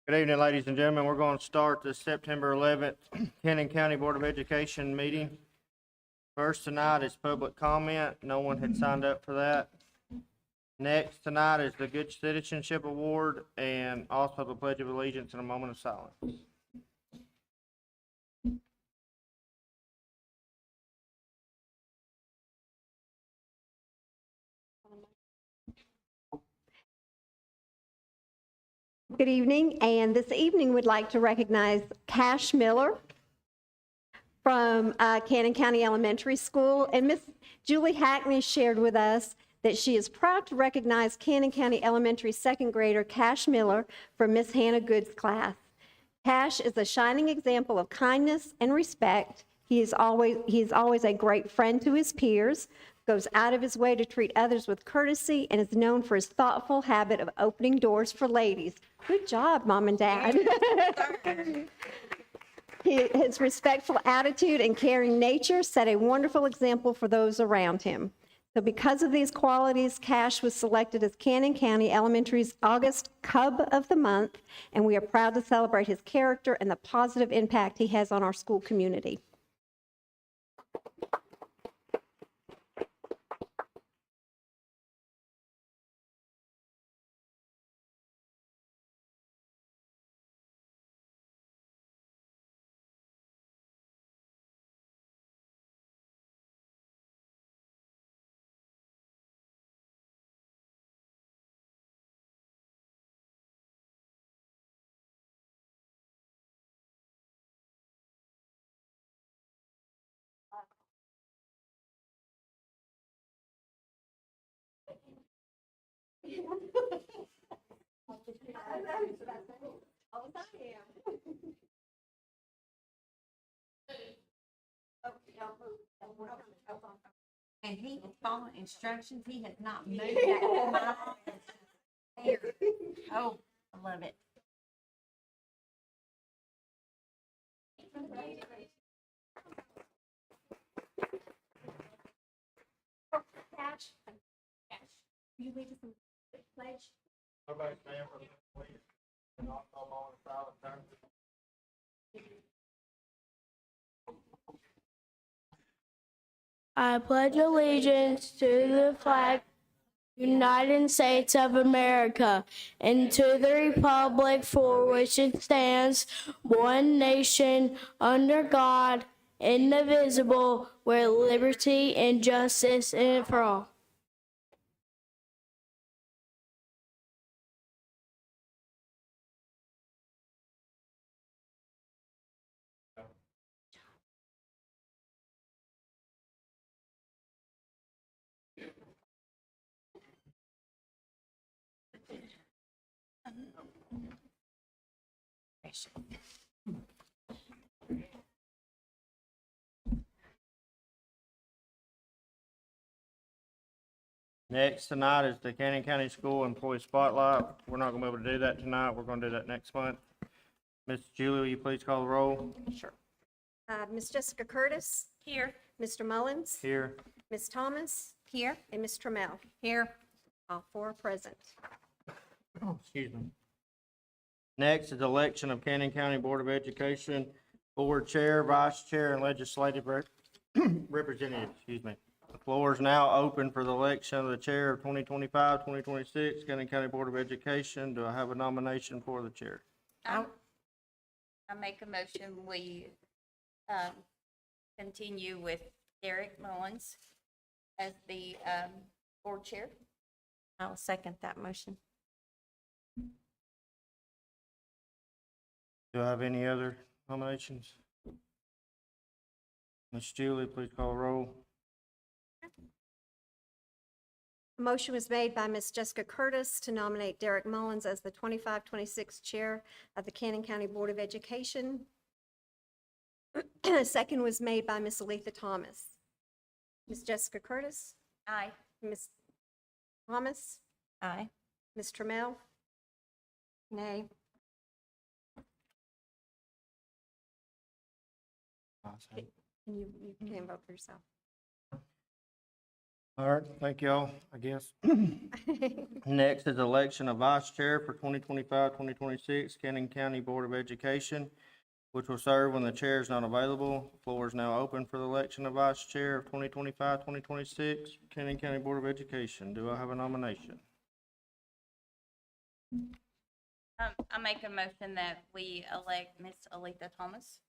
Good evening, ladies and gentlemen. We're going to start the September 11th Cannon County Board of Education meeting. First tonight is public comment. No one had signed up for that. Next tonight is the Good Citizenship Award and also the Pledge of Allegiance and a moment of silence. Good evening, and this evening we'd like to recognize Cash Miller from Cannon County Elementary School. And Miss Julie Hackney shared with us that she is proud to recognize Cannon County Elementary second grader Cash Miller from Miss Hannah Good's class. Cash is a shining example of kindness and respect. He is always a great friend to his peers, goes out of his way to treat others with courtesy, and is known for his thoughtful habit of opening doors for ladies. Good job, Mom and Dad. His respectful attitude and caring nature set a wonderful example for those around him. So because of these qualities, Cash was selected as Cannon County Elementary's August Cub of the Month, and we are proud to celebrate his character and the positive impact he has on our school community. And he is following instructions. He has not moved that here. Oh, I love it. Cash, you lead us in the pledge. Everybody stand for the pledge. And I'll call on the silent turn. I pledge allegiance to the flag, United States of America, and to the republic for which it stands, one nation, under God, indivisible, with liberty and justice in it for all. Next tonight is the Cannon County School Employee Spotlight. We're not going to be able to do that tonight. We're going to do that next month. Miss Julie, will you please call the roll? Sure. Ms. Jessica Curtis, Here. Mr. Mullins, Here. Ms. Thomas, Here. and Ms. Trammell. Here. All four are present. Excuse me. Next is election of Cannon County Board of Education Board Chair, Vice Chair, and Legislative Representative. Excuse me. The floor is now open for the election of the Chair of 2025-2026 Cannon County Board of Education. Do I have a nomination for the Chair? I make a motion, we continue with Derek Mullins as the board chair. I'll second that motion. Do I have any other nominations? Ms. Julie, please call the roll. A motion was made by Ms. Jessica Curtis to nominate Derek Mullins as the 25-26 Chair of the Cannon County Board of Education. A second was made by Ms. Aletha Thomas. Ms. Jessica Curtis? Aye. Ms. Thomas? Aye. Ms. Trammell? Nay. Awesome. You can vote for yourself. All right, thank y'all, I guess. Next is election of vice chair for 2025-2026 Cannon County Board of Education, which will serve when the chair is not available. Floor is now open for the election of vice chair of 2025-2026 Cannon County Board of Education. Do I have a nomination? I make a motion that we elect Miss Aletha Thomas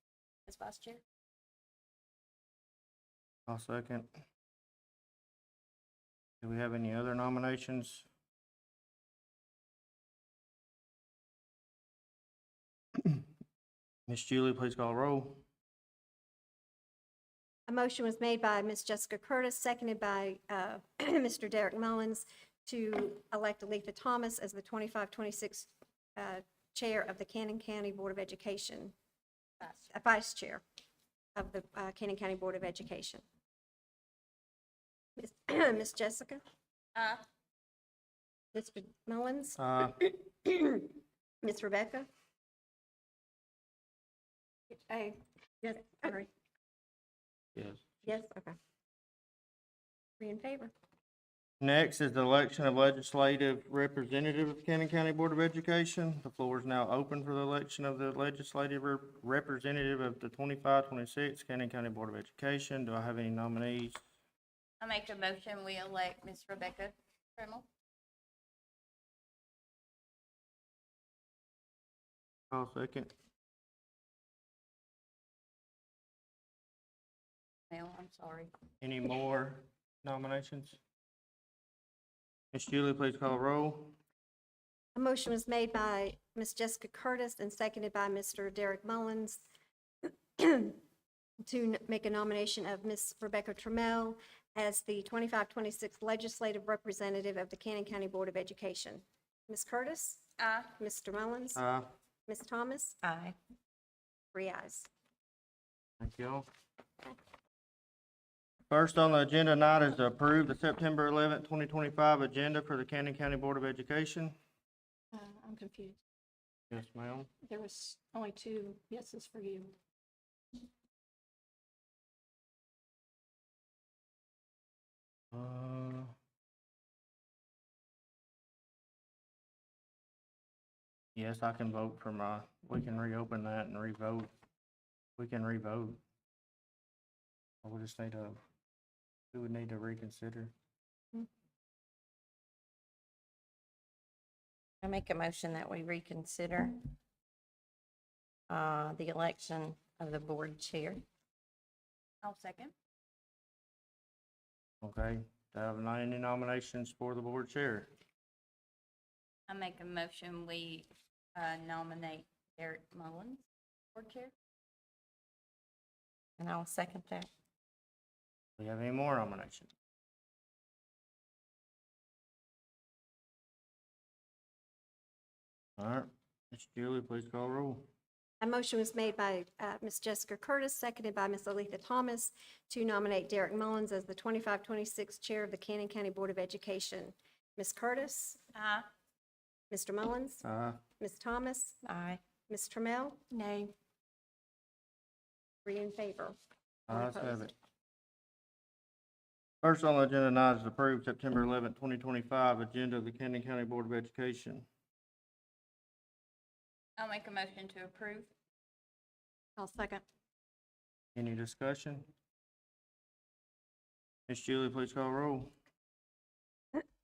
as vice chair. I'll second. Do we have any other nominations? Miss Julie, please call roll. A motion was made by Ms. Jessica Curtis, seconded by Mr. Derek Mullins, to elect Aletha Thomas as the 25-26 Chair of the Cannon County Board of Education, Vice Chair of the Cannon County Board of Education. Ms. Jessica? Mr. Mullins? Ms. Rebecca? Yes, sorry. Yes. Yes, okay. 3 in favor. Next is the election of legislative representative of Cannon County Board of Education. The floor is now open for the election of the legislative representative of the 25-26 Cannon County Board of Education. Do I have any nominees? I make a motion we elect Miss Rebecca Tremmel. I'll second. Mel, I'm sorry. Any more nominations? Ms. Julie, please call roll. A motion was made by Ms. Jessica Curtis and seconded by Mr. Derek Mullins to make a nomination of Ms. Rebecca Trammell as the 25-26 legislative representative of the Cannon County Board of Education. Ms. Curtis? Aye. Mr. Mullins? Aye. Ms. Thomas? Aye. 3 ayes. Thank you all. First on the agenda tonight is to approve the September 11th, 2025 agenda for the Cannon County Board of Education. I'm confused. Yes, ma'am. There was only 2 yeses for you. Yes, I can vote for we can reopen that and revote. We can revote. Or we just need we would need to reconsider. I make a motion that we reconsider the election of the board chair. I'll second. Okay, do I have any nominations for the board chair? I make a motion we nominate Derek Mullins board chair. And I'll second that. Do we have any more nominations? All right, Ms. Julie, please call roll. A motion was made by Ms. Jessica Curtis, seconded by Ms. Aletha Thomas, to nominate Derek Mullins as the 25-26 Chair of the Cannon County Board of Education. Ms. Curtis? Aye. Mr. Mullins? Aye. Ms. Thomas? Aye. Ms. Trammell? Nay. 3 in favor. One Ayes have opposed. it. First on the agenda tonight is to approve September 11th, 2025 agenda of the Cannon County Board of Education. I'll make a motion to approve. I'll second. Any discussion? Ms. Julie, please call roll.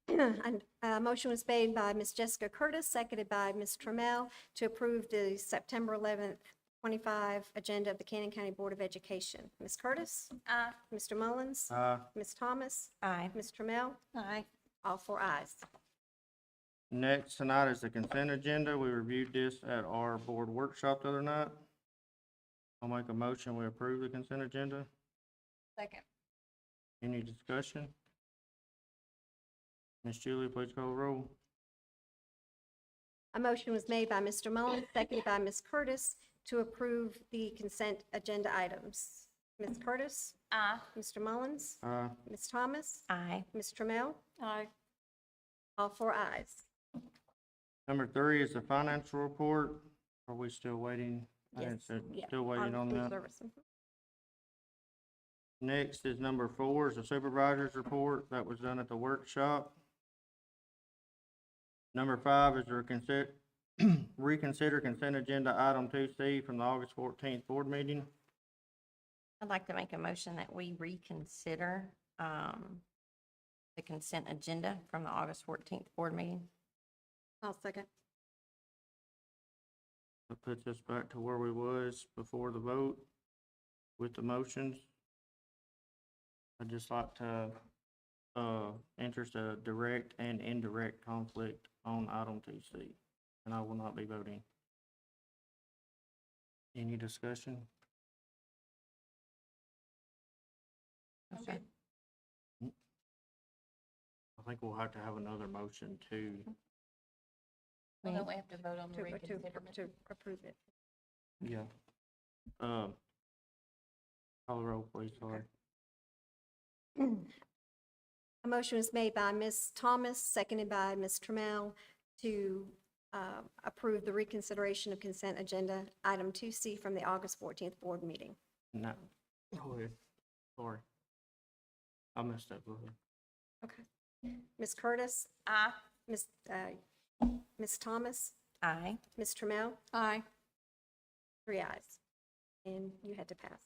And a motion was made by Ms. Jessica Curtis, seconded by Ms. Trammell, to approve the September 11th, 25 agenda of the Cannon County Board of Education. Ms. Curtis? Aye. Mr. Mullins? Aye. Ms. Thomas? Aye. Ms. Trammell? Aye. All 4 ayes. Next tonight is the consent agenda. We reviewed this at our board workshop the other night. I'll make a motion, we approve the consent agenda. Second. Any discussion? Ms. Julie, please call roll. A motion was made by Mr. Mullins, seconded by Ms. Curtis, to approve the consent agenda items. Ms. Curtis? Aye. Mr. Mullins? Aye. Ms. Thomas? Aye. Ms. Trammell? Aye. All 4 ayes. Number 3 is the financial report. Are we still waiting? I Yes. didn't say- Yeah, Still waiting on food that. service. Next is number 4, is the supervisor's report. That was done at the workshop. Number 5 is reconsider consent agenda item 2C from the August 14th board meeting. I'd like to make a motion that we reconsider the consent agenda from the August 14th board meeting. I'll second. That puts us back to where we was before the vote with the motions. I'd just like to interest a direct and indirect conflict on item 2C, and I will not be voting. Any discussion? Okay. I think we'll have to have another motion too. Well, then we have to vote on To approve it. Yeah. Call the roll, please, sorry. A motion was made by Ms. Thomas, seconded by Ms. Trammell, to approve the reconsideration of consent agenda item 2C from the August 14th board meeting. No. Go ahead. Sorry. I messed up. Go ahead. Okay. Ms. Curtis? Aye. Ms. Thomas? Aye. Ms. Trammell? Aye. 3 ayes. And you had to pass.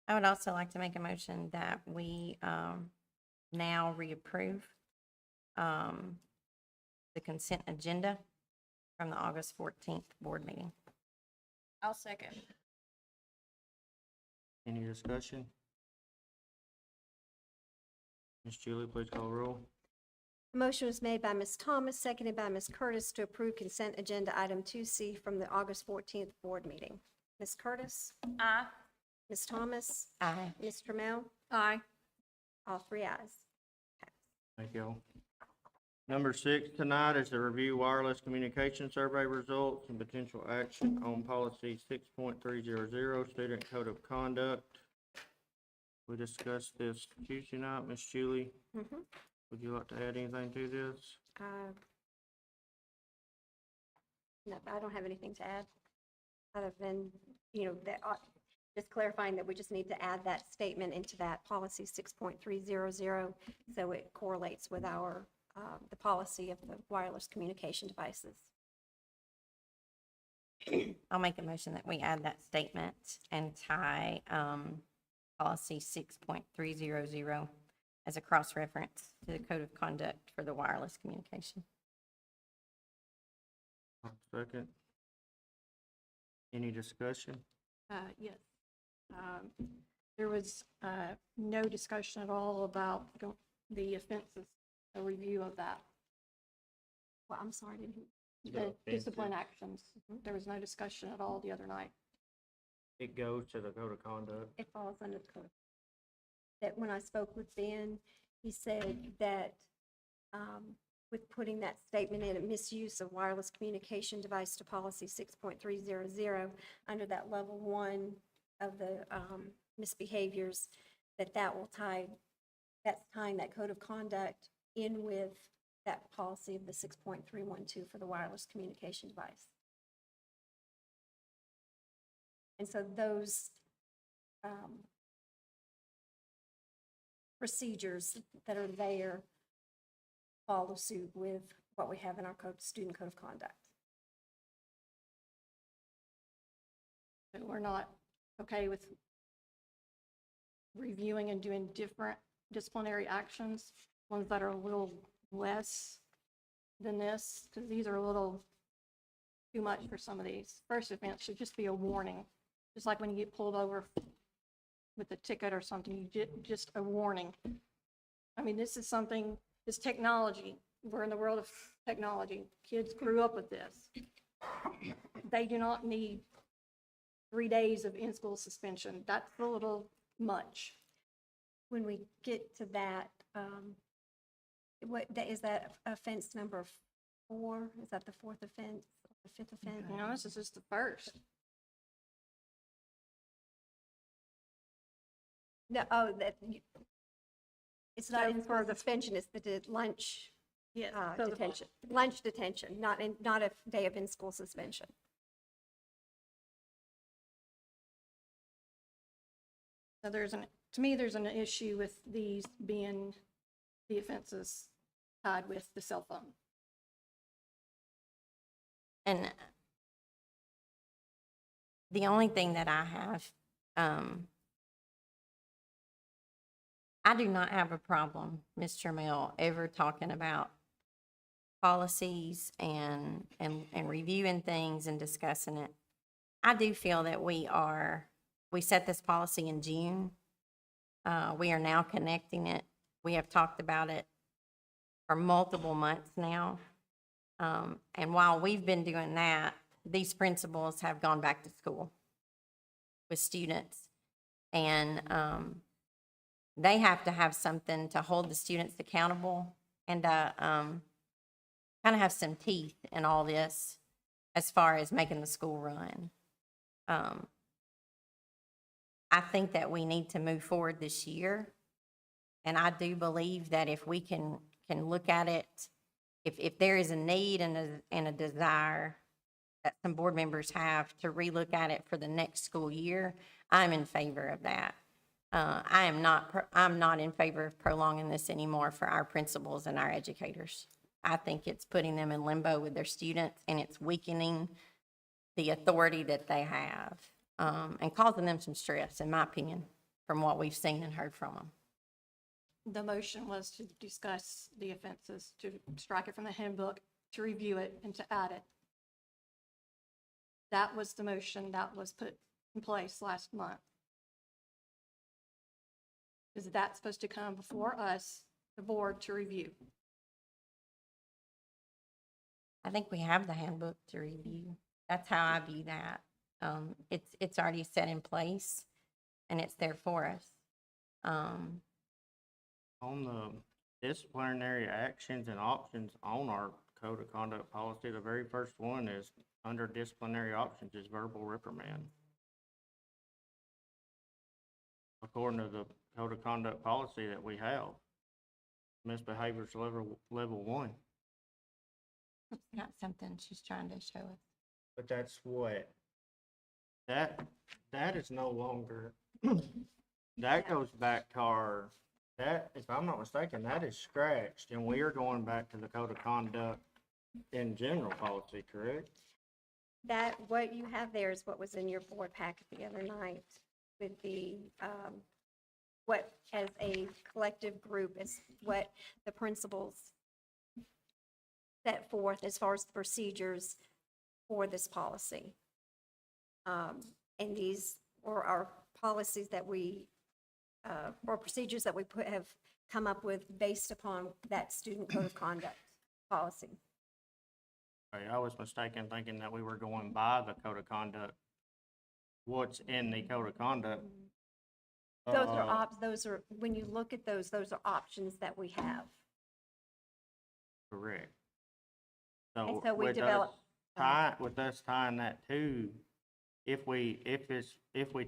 I would also like to make a motion that we now reapprove the consent agenda from the August 14th board meeting. I'll second. Any discussion? Ms. Julie, please call the roll. A motion was made by Ms. Thomas, seconded by Ms. Curtis, to approve consent agenda item 2C from the August 14th board meeting. Ms. Curtis? Aye. Ms. Thomas? Aye. Ms. Trammell? Aye. All 3 ayes. Thank you all. Number 6 tonight is to review wireless communication survey results and potential action on policy 6.300, student code of conduct. We discussed this Tuesday night. Ms. Julie, Mhm. would you like to add anything to this? No, I don't have anything to add, other than, that, just clarifying that we just need to add that statement into that policy 6.300, so it correlates with our, the policy of the wireless communication devices. I'll make a motion that we add that statement and tie policy 6.300 as a cross-reference to the code of conduct for the wireless communication. Second. Any discussion? Yes. There was no discussion at all about the offenses, a review of that, Well, I'm sorry, didn't hear. the discipline actions. There was no discussion at all the other night. It goes to the code of conduct. It falls under the code. That when I spoke with Ben, he said that with putting that statement in, a misuse of wireless communication device to policy 6.300, under that level 1 of the misbehaviors, that will tie, that's tying that code of conduct in with that policy of the 6.312 for the wireless communication device. And so those procedures that are there follow suit with what we have in our student code of conduct. But we're not okay with reviewing and doing different disciplinary actions, ones that are a little less than this, because these are a little too much for some of these. First offense should just be a warning, just like when you get pulled over with a ticket or something, you get just a warning. I mean, this is something, this technology, we're in the world of technology. Kids grew up with this. They do not need 3 days of in-school suspension. That's a little much. When we get to that, is that offense number 4? Is that the 4th offense, or the 5th offense? You know, this is just the first. No, it's not So in for for the- suspension, it's the lunch Yes. detention. Lunch detention, not a day of in-school suspension. So to me, there's an issue with these being the offenses tied with the cell phone. And the only thing that I have, I do not have a problem, Ms. Trammell, ever talking about policies and reviewing things and discussing it. I do feel that we set this policy in June. We are now connecting it. We have talked about it for multiple months now. And while we've been doing that, these principals have gone back to school with students. And they have to have something to hold the students accountable and kind of have some teeth in all this as far as making the school run. I think that we need to move forward this year. And I do believe that if we can look at it, if there is a need and a desire that some board members have to relook at it for the next school year, I'm in favor of that. I'm not in favor of prolonging this anymore for our principals and our educators. I think it's putting them in limbo with their students, and it's weakening the authority that they have, and causing them some stress, in my opinion, from what we've seen and heard from them. The motion was to discuss the offenses, to strike it from the handbook, to review it, and to add it. That was the motion that was put in place last month. Is that supposed to come before us, the board, to review? I think we have the handbook to review. That's how I view that. It's already set in place, and it's there for us. On the disciplinary actions and options on our code of conduct policy, the very first one is under disciplinary options is verbal reprimand. According to the code of conduct policy that we have, misbehavior's level 1. It's not something she's trying to show us. But that's what, that is no longer, that goes back to our, that, if I'm not mistaken, that is scratched, and we are going back to the code of conduct in general policy, correct? That, what you have there is what was in your board packet the other night with the, what as a collective group is what the principals set forth as far as the procedures for this policy. And these are our policies that we, or procedures that we have come up with based upon that student code of conduct policy. Right, I was mistaken thinking that we were going by the code of conduct. What's in the code of conduct? Those are, when you look at those are options that we have. Correct. And so we with us develop. with us tying that to, if we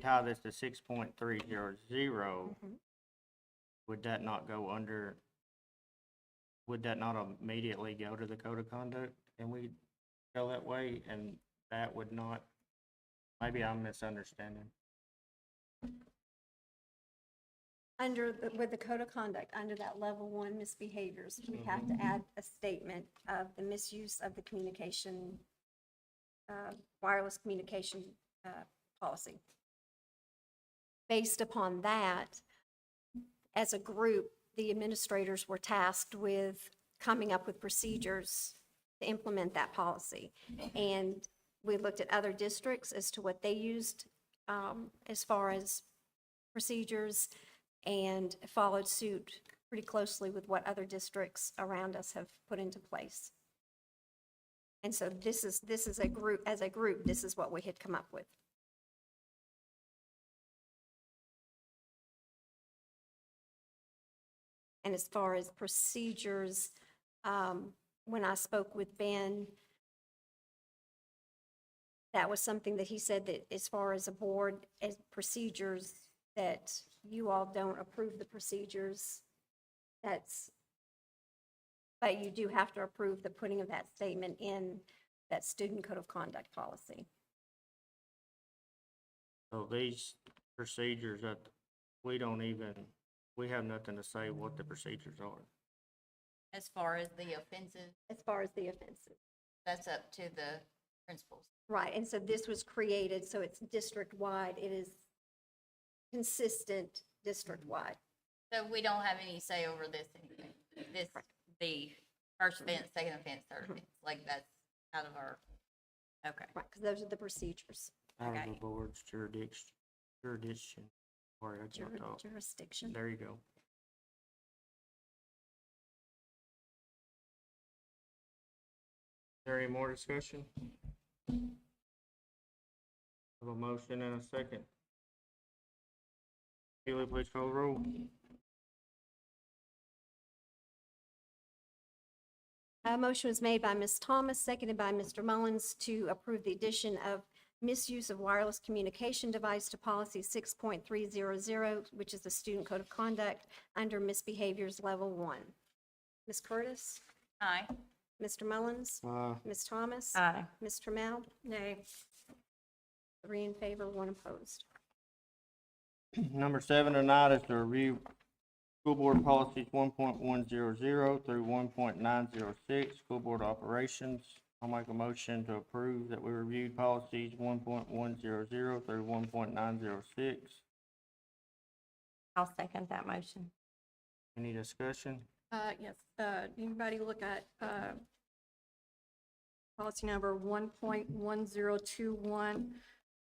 tie this to 6.300, would that not go under, would that not immediately go to the code of conduct? And we go that way, and that would not, maybe I'm misunderstanding. With the code of conduct, under that level 1 misbehaviors, we have to add a statement of the misuse of the communication, wireless communication policy. Based upon that, as a group, the administrators were tasked with coming up with procedures to implement that policy. And we looked at other districts as to what they used as far as procedures, and followed suit pretty closely with what other districts around us have put into place. And so this is a group, as a group, this is what we had come up with. And as far as procedures, when I spoke with Ben, that was something that he said that as far as a board, as procedures, that you all don't approve the procedures. But you do have to approve the putting of that statement in that student code of conduct policy. So these procedures that we don't even, we have nothing to say what the procedures are. As far as the offenses, as far as the offenses. that's up to the principals. Right, and so this was created, so it's district-wide. It is consistent district-wide. So we don't have any say over this, anything. This, the first offense, second offense, third offense, like that's out of our, okay. Right, because those are the procedures. Out of Okay. the board's jurisdiction. Sorry, I can't talk. Jurisdiction. There you go. Is there any more discussion? Have a motion and a second. Julie, please call the roll. A motion was made by Ms. Thomas, seconded by Mr. Mullins to approve the addition of misuse of wireless communication device to policy 6.300, which is the student code of conduct under misbehaviors level 1. Ms. Curtis? Aye. Mr. Mullins? Ms. Thomas? Aye. Ms. Trammell? Nay. 3 in favor, 1 opposed. Number 7 tonight is to review school board policies 1.100 through 1.906, school board operations. I'll make a motion to approve that we reviewed policies 1.100 through 1.906. I'll second that motion. Any discussion? Yes, anybody look at, policy number 1.1021,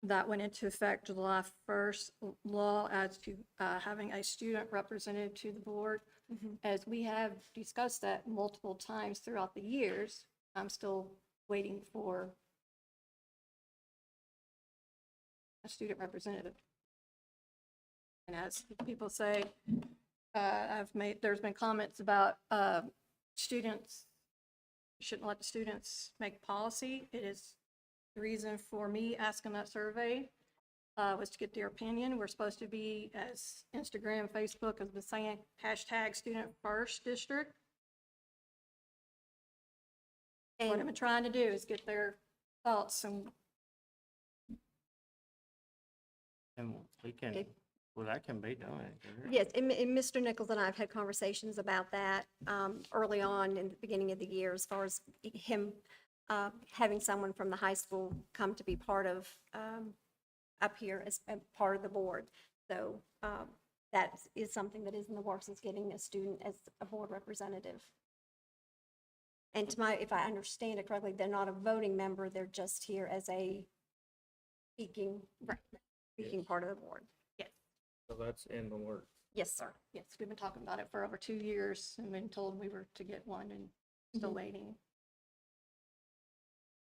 that went into effect July 1st, law as to, having a student representative to the board. As we have discussed that multiple times throughout the years, I'm still waiting for a student representative. And as people say, there's been comments about students, shouldn't let the students make policy. It is the reason for me asking that survey was to get their opinion. We're supposed to be, as Instagram, Facebook has been saying, hashtag student first district. What I've And been trying to do is get their thoughts and And we can, Okay. well, that can be done. can't it? yes, and Mr. Nichols and I have had conversations about that early on in the beginning of the year, as far as him having someone from the high school come to be part of, up here as part of the board. So that is something that is in the works, is getting a student as a board representative. And to my, if I understand it correctly, they're not a voting member, they're just here as a speaking part of the board. So that's in the works. Yes, sir. yes, we've been talking about it for over 2 years and been told we were to get one and still waiting.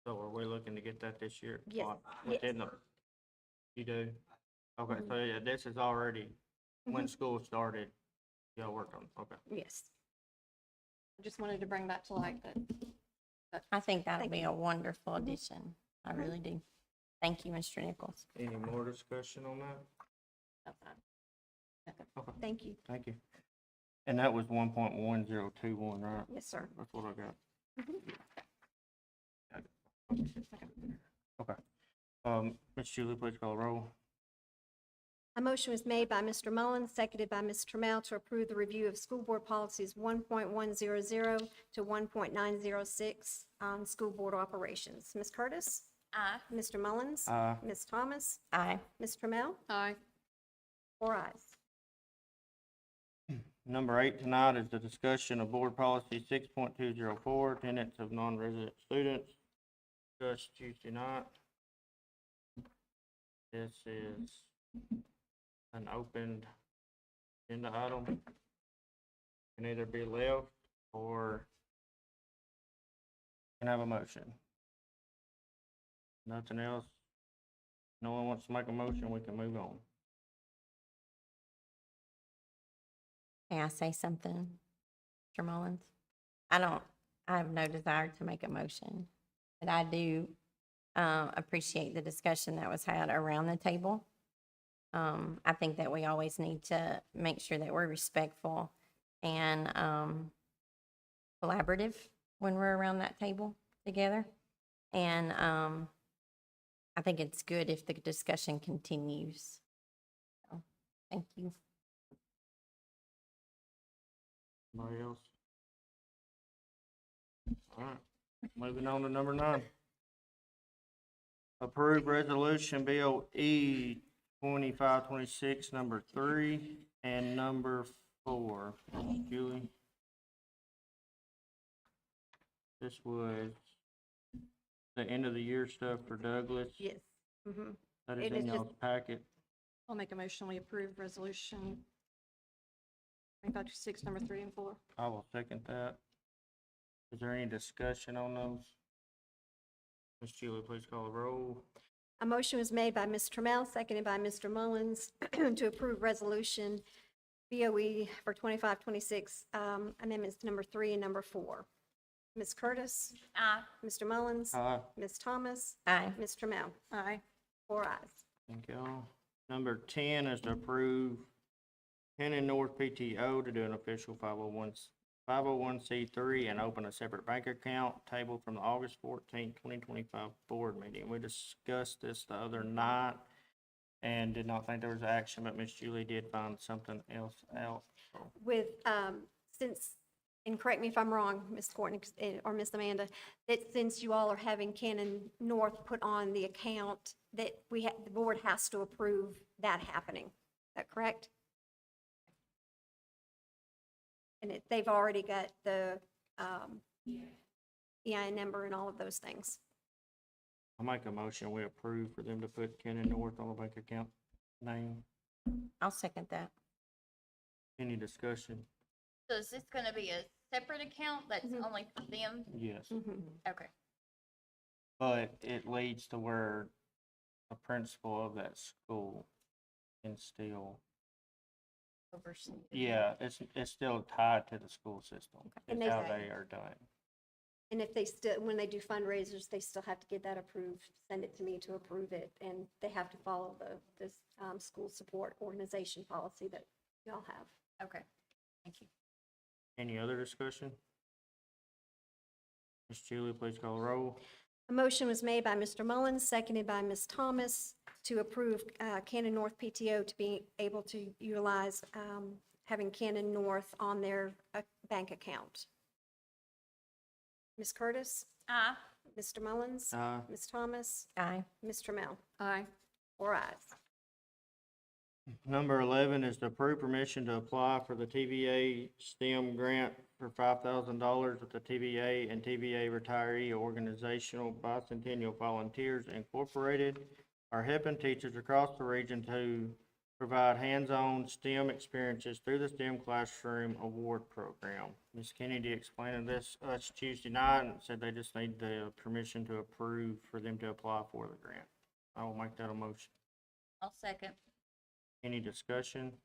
So are we looking to get that this year? Yes. Within the, you do? Okay, so yeah, this is already, when school started, y'all worked on, okay. Yes. I just wanted to bring that to light that I think that'll Thank be a wonderful addition. I really do. Thank you, Mr. Nichols. Any more discussion on that? Thank you. Thank you. And that was 1.1021, right? Yes, sir. That's what I got. Okay. Ms. Julie, please call the roll. A motion was made by Mr. Mullins, seconded by Ms. Trammell to approve the review of school board policies 1.100 to 1.906 on school board operations. Ms. Curtis? Aye. Mr. Mullins? Aye. Ms. Thomas? Aye. Ms. Trammell? Aye. 4 ayes. Number 8 tonight is the discussion of board policy 6.204, attendance of non-resident students. Discussed Tuesday night. This is an opened agenda item. Can either be left or can have a motion. Nothing else. No one wants to make a motion, we can move on. May I say something, Mr. Mullins? I have no desire to make a motion, but I do appreciate the discussion that was had around the table. I think that we always need to make sure that we're respectful and collaborative when we're around that table together. And I think it's good if the discussion continues. So, thank you. Anybody else? All right, moving on to number 9. Approve resolution BOE 2526, number 3 and number 4. Julie? This was the end of the year stuff for Douglas. Yes. Mhm. That is It in is just- y'all's packet. I'll make a motion, we approve resolution 2526, number 3 and 4. I will second that. Is there any discussion on those? Ms. Julie, please call the roll. A motion was made by Ms. Trammell, seconded by Mr. Mullins, to approve resolution BOE for 2526, amendments number 3 and number 4. Ms. Curtis? Aye. Mr. Mullins? Aye. Ms. Thomas? Aye. Ms. Trammell? Aye. 4 ayes. Thank y'all. Number 10 is to approve Hennon North PTO to do an official 501c3 and open a separate bank account tabled from the August 14th, 2025 board meeting. We discussed this the other night and did not think there was action, but Miss Julie did find something else out. With, since, and correct me if I'm wrong, Ms. Courtney or Ms. Amanda, that since you all are having Cannon North put on the account, that the board has to approve that happening. Is that correct? And they've already got the EIN number and all of those things. I'll make a motion, we approve for them to put Kennon North on the bank account name. I'll second that. Any discussion? So is this gonna be a separate account that's Mhm. only for them? Yes. Okay. But it leads to where the principal of that school can still, Oversee. yeah, it's still tied to the school system. And It's how they- they are done. And if they still, when they do fundraisers, they still have to get that approved, send it to me to approve it, and they have to follow this school support organization policy that y'all have. Okay, thank you. Any other discussion? Ms. Julie, please call the roll. A motion was made by Mr. Mullins, seconded by Ms. Thomas, to approve Cannon North PTO to be able to utilize having Cannon North on their bank account. Ms. Curtis? Aye. Mr. Mullins? Aye. Ms. Thomas? Aye. Ms. Trammell? Aye. 4 ayes. Number 11 is to approve permission to apply for the TVA STEM grant for $5,000 with the TVA and TVA Retiree Organizational Bicentennial Volunteers Incorporated are helping teachers across the region to provide hands-on STEM experiences through the STEM Classroom Award Program. Ms. Kennedy explained this us Tuesday night and said they just need the permission to approve for them to apply for the grant. I will make that a motion. I'll second. Any discussion?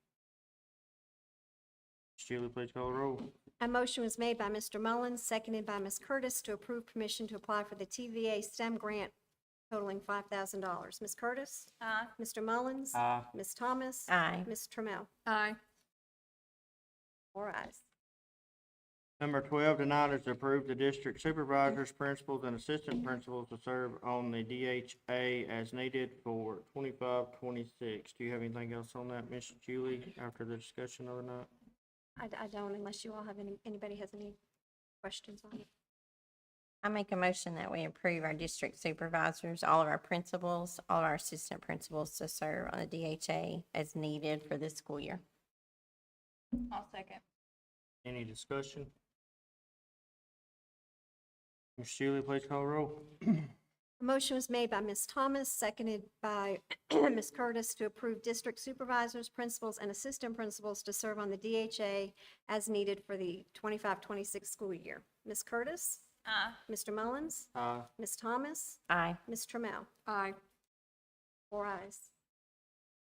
Ms. Julie, please call the roll. A motion was made by Mr. Mullins, seconded by Ms. Curtis, to approve permission to apply for the TVA STEM grant totaling $5,000. Ms. Curtis? Aye. Mr. Mullins? Aye. Ms. Thomas? Aye. Ms. Trammell? Aye. 4 ayes. Number 12 tonight is to approve the district supervisors, principals, and assistant principals to serve on the DHA as needed for 25-26. Do you have anything else on that, Ms. Julie, after the discussion of the night? I don't, unless you all have anybody has any questions on it. I make a motion that we approve our district supervisors, all of our principals, all of our assistant principals to serve on the DHA as needed for this school year. I'll second. Any discussion? Ms. Julie, please call the roll. A motion was made by Ms. Thomas, seconded by Ms. Curtis, to approve district supervisors, principals, and assistant principals to serve on the DHA as needed for the 25-26 school year. Ms. Curtis? Aye. Mr. Mullins? Aye. Ms. Thomas? Aye. Ms. Trammell? Aye. 4 ayes.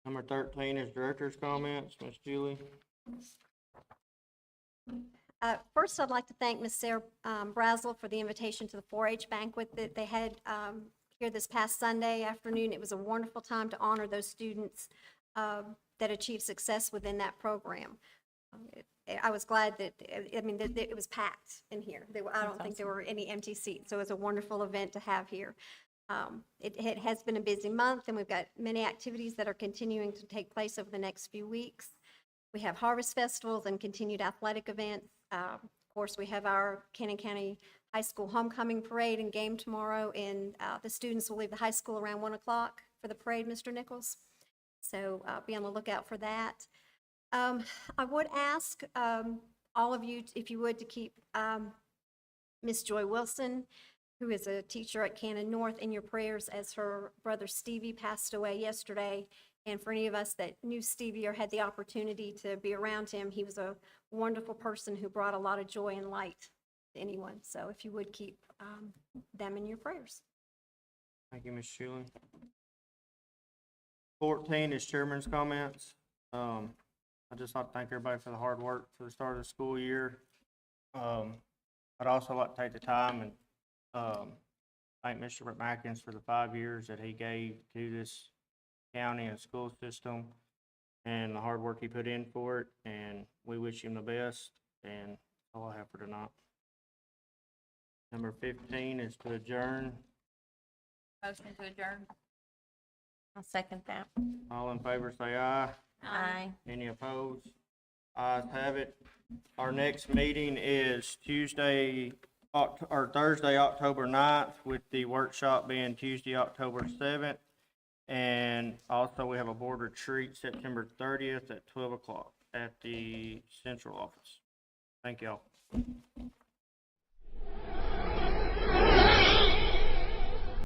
Number 13 is director's comments. Ms. Julie? First, I'd like to thank Ms. Sarah Brazel for the invitation to the 4-H banquet that they had here this past Sunday afternoon. It was a wonderful time to honor those students that achieved success within that program. I was glad that, that it was packed in here. I don't think there were any empty seats, so it was a wonderful event to have here. It has been a busy month, and we've got many activities that are continuing to take place over the next few weeks. We have harvest festivals and continued athletic events. Of course, we have our Cannon County High School Homecoming Parade and game tomorrow, and the students will leave the high school around 1 o'clock for the parade, Mr. Nichols. So be on the lookout for that. I would ask all of you, if you would, to keep Miss Joy Wilson, who is a teacher at Cannon North, in your prayers, as her brother Stevie passed away yesterday. And for any of us that knew Stevie or had the opportunity to be around him, he was a wonderful person who brought a lot of joy and light to anyone. So if you would keep them in your prayers. Thank you, Ms. Schuler. 14 is chairman's comments. I'd just like to thank everybody for the hard work for the start of the school year. I'd also like to take the time and thank Mr. McMackins for the 5 years that he gave to this county and school system and the hard work he put in for it, and we wish him the best, and that's all I have for tonight. Number 15 is to adjourn. Motion to adjourn. I'll second that. All in favor, say aye. Aye. Any opposed? Ayes have it. Our next meeting is Thursday, October 9th, with the workshop being Tuesday, October 7th. And also, we have a board retreat September 30th at 12 o'clock at the central office. Thank y'all.